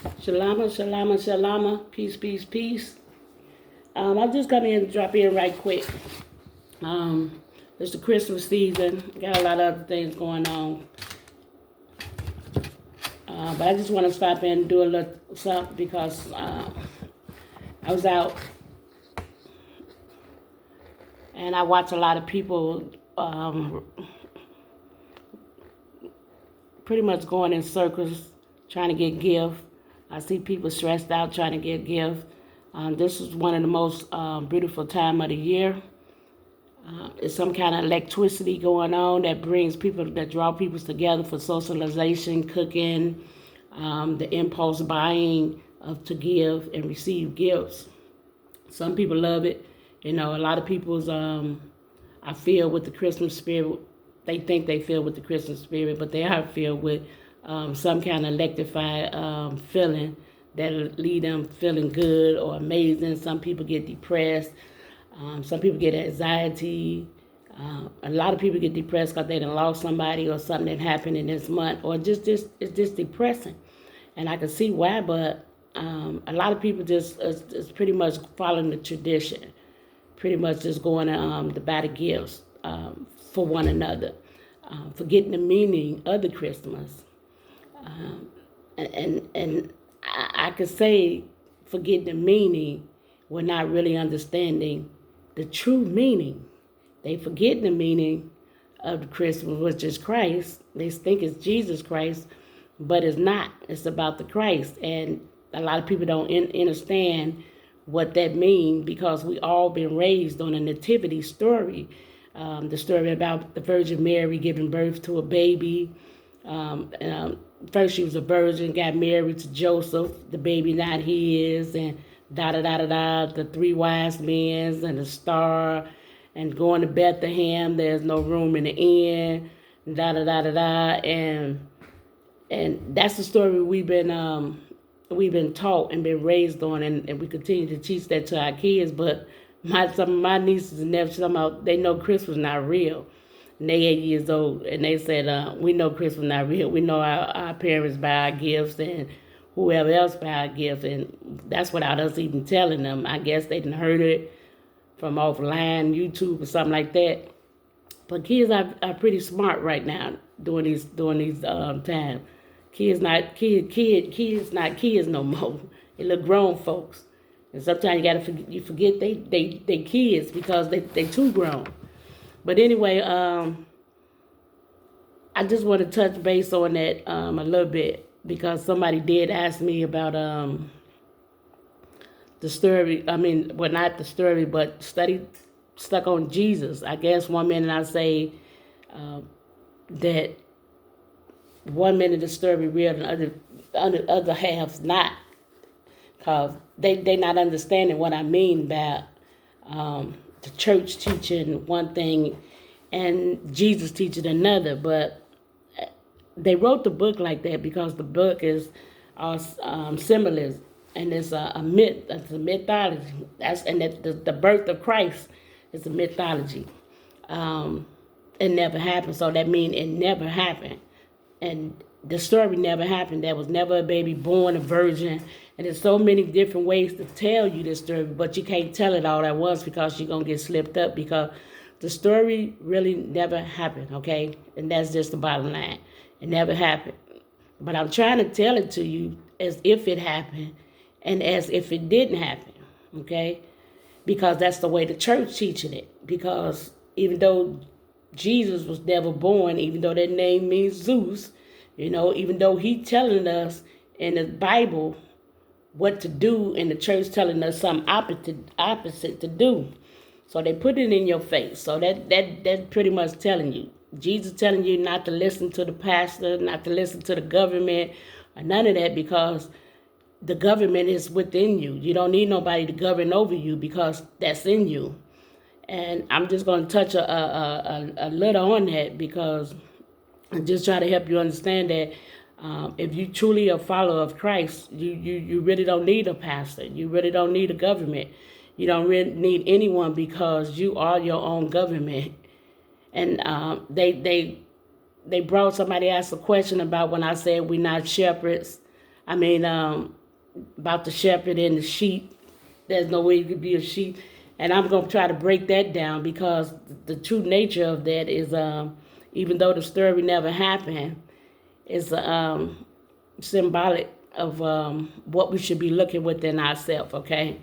Shalama, shalama, shalama. Peace, peace, peace. I'll just come in and drop in right quick. It's the Christmas season. Got a lot of other things going on. But I just want to stop in and do a little something because I was out and I watch a lot of people pretty much going in circles trying to get gift. I see people stressed out trying to get gift. This is one of the most beautiful time of the year. It's some kind of electricity going on that brings people, that draw people together for socialization, cooking, the impulse buying of to give and receive gifts. Some people love it. You know, a lot of people's, I feel with the Christmas spirit. They think they feel with the Christmas spirit, but they are filled with some kind of electrified feeling that'll lead them feeling good or amazing. Some people get depressed. Some people get anxiety. A lot of people get depressed because they done lost somebody or something that happened in this month, or it's just depressing. And I can see why, but a lot of people just is pretty much following the tradition, pretty much just going to buy the gifts for one another, forgetting the meaning of the Christmas. And I could say forgetting the meaning, we're not really understanding the true meaning. They forget the meaning of the Christmas, which is Christ. They think it's Jesus Christ, but it's not. It's about the Christ. And a lot of people don't understand what that means because we all been raised on a nativity story. The story about the Virgin Mary giving birth to a baby. First she was a virgin, got married to Joseph, the baby not his, and da-da-da-da-da, the three wise men and the star, and going to Bethlehem, there's no room in the inn, da-da-da-da-da, and that's the story we've been taught and been raised on, and we continue to teach that to our kids. But some of my nieces and nephews, they know Christmas not real. And they 8 years old, and they said, we know Christmas not real. We know our parents buy our gifts and whoever else buy our gifts, and that's without us even telling them. I guess they didn't heard it from offline, YouTube or something like that. But kids are pretty smart right now during these times. Kids not kids no more. They look grown folks, and sometimes you forget they kids because they too grown. But anyway, I just want to touch base on that a little bit because somebody did ask me about the story. I mean, well, not the story, but stuck on Jesus. I guess one minute I say that one minute the story real and the other half's not, because they not understanding what I mean by the church teaching one thing and Jesus teaching another. But they wrote the book like that because the book is symbolism, and it's a myth. It's a mythology. The birth of Christ is a mythology. It never happened, so that means it never happened, and the story never happened. There was never a baby born a virgin. And there's so many different ways to tell you this story, but you can't tell it all at once because you're going to get slipped up, because the story really never happened, okay? And that's just the bottom line. It never happened. But I'm trying to tell it to you as if it happened and as if it didn't happen, okay? Because that's the way the church teaching it. Because even though Jesus was never born, even though that name means Zeus, you know, even though he telling us in the Bible what to do, and the church telling us something opposite to do. So they put it in your face. So that pretty much telling you. Jesus telling you not to listen to the pastor, not to listen to the government, or none of that, because the government is within you. You don't need nobody to govern over you because that's in you. And I'm just going to touch a little on that because I'm just trying to help you understand that if you truly a follower of Christ, you really don't need a pastor. You really don't need a government. You don't really need anyone because you are your own government. And they brought, somebody asked a question about when I said we're not shepherds. I mean, about the shepherd and the sheep. There's no way you could be a sheep. And I'm going to try to break that down because the true nature of that is, even though the story never happened, it's symbolic of what we should be looking within ourselves, okay?